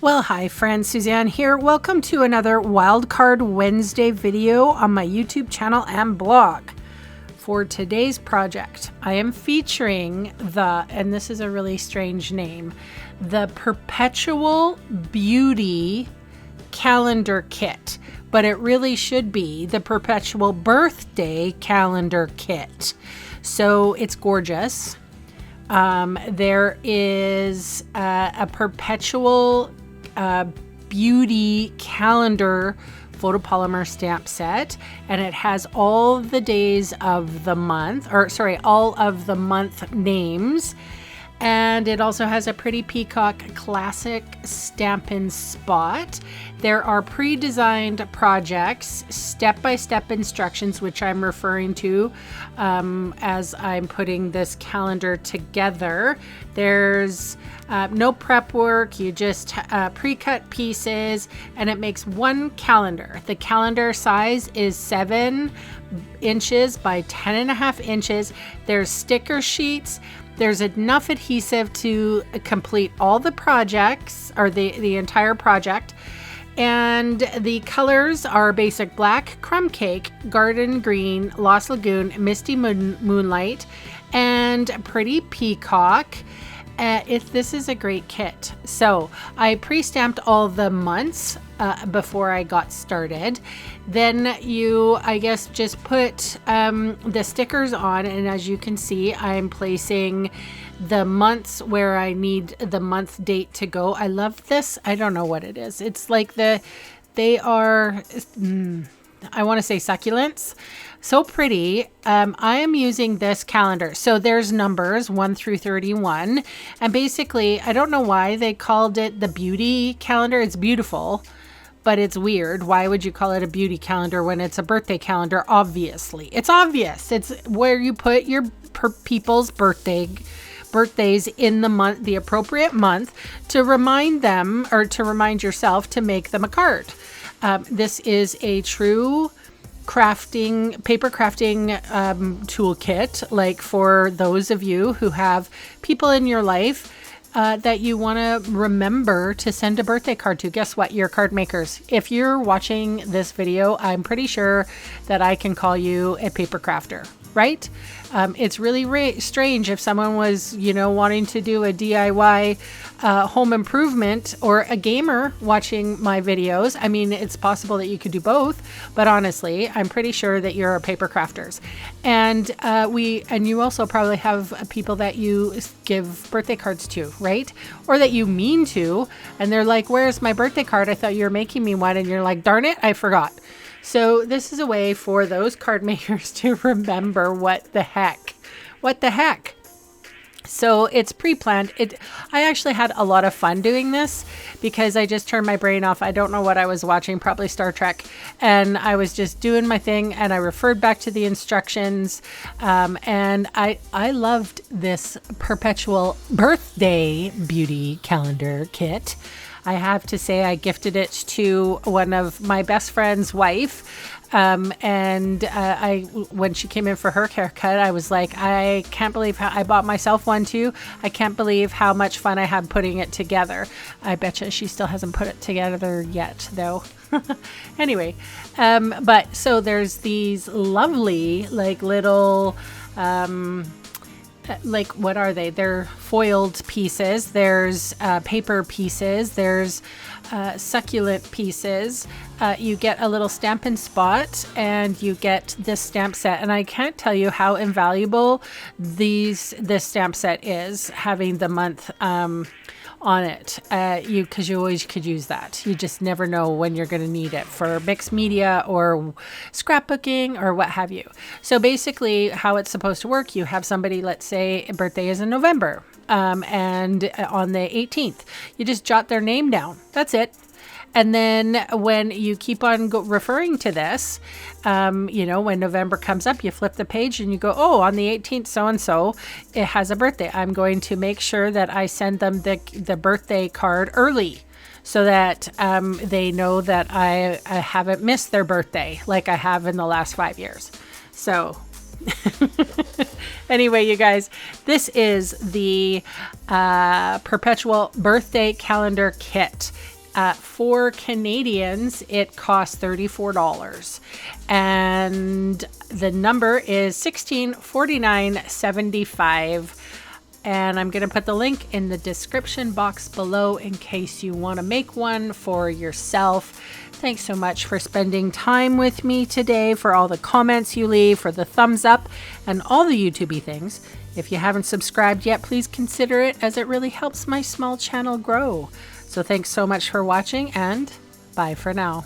Well, hi friends, Suzanne here. Welcome to another Wildcard Wednesday video on my YouTube channel and blog. For today's project, I am featuring and this is a really strange name, the Perpetual Beauty Calendar Kit, but it really should be the Perpetual Birthday Calendar Kit. So it's gorgeous. There is a Perpetual beauty calendar photopolymer stamp set, and it has all the days of the month, all of the month names, and it also has a pretty peacock classic Stampin' spot. There are pre-designed projects, step-by-step instructions, which I'm referring to as I'm putting this calendar together. There's no prep work, you just pre-cut pieces, and it makes one calendar. The calendar size is 7 inches by 10.5 inches. There's sticker sheets. There's enough adhesive to complete all the projects, or the entire project. And the colors are basic black, crumb cake, garden green, Lost Lagoon, misty moonlight, and pretty peacock. This is a great kit. So I pre-stamped all the months before I got started. Then you, I guess, just put the stickers on, and as you can see, I'm placing the months where I need the month date to go. I love this. I don't know what it is. It's like they are, I want to say succulents. So pretty. I am using this calendar. So there's numbers 1 through 31. And basically, I don't know why they called it the beauty calendar. It's beautiful, but it's weird. Why would you call it a beauty calendar when it's a birthday calendar? Obviously. It's obvious. It's where you put your people's birthdays in the month, the appropriate month, to remind them, or to remind yourself to make them a card. This is a true paper crafting toolkit, like for those of you who have people in your life that you want to remember to send a birthday card to. Guess what? You're card makers. If you're watching this video, I'm pretty sure that I can call you a paper crafter, right? It's really strange if someone was, wanting to do a DIY home improvement, or a gamer watching my videos. I mean, it's possible that you could do both, but honestly, I'm pretty sure that you're paper crafters. And you also probably have people that you give birthday cards to, right? Or that you mean to, and they're like, "Where's my birthday card? I thought you were making me one." And you're like, "Darn it, I forgot." So this is a way for those card makers to remember what the heck. So it's pre-planned. I actually had a lot of fun doing this because I just turned my brain off. I don't know what I was watching, probably Star Trek. And I was just doing my thing, and I referred back to the instructions. And I loved this Perpetual Birthday Beauty Calendar Kit. I have to say, I gifted it to one of my best friend's wife. When she came in for her haircut, I was like, I can't believe how I bought myself one too. I can't believe how much fun I had putting it together. I betcha she still hasn't put it together yet though. Anyway, but so there's these lovely, like little, what are they? They're foiled pieces. There's paper pieces. There's succulent pieces. You get a little Stampin' spot, and you get this stamp set. And I can't tell you how invaluable this stamp set is, having the month on it, because you always could use that. You just never know when you're going to need it for mixed media or scrapbooking or what have you. So basically how it's supposed to work, you have somebody, let's say a birthday is in November, and on the 18th, you just jot their name down. That's it. And then when you keep on referring to this, when November comes up, you flip the page and you go, oh, on the 18th, so-and-so, it has a birthday. I'm going to make sure that I send them the birthday card early, so that they know that I haven't missed their birthday like I have in the last 5 years. So Anyway, you guys, this is the Perpetual birthday calendar kit. For Canadians, it costs $34, and the number is $1649.75. And I'm going to put the link in the description box below in case you want to make one for yourself. Thanks so much for spending time with me today, for all the comments you leave, for the thumbs up, and all the YouTubey things. If you haven't subscribed yet, please consider it, as it really helps my small channel grow. So thanks so much for watching, and bye for now.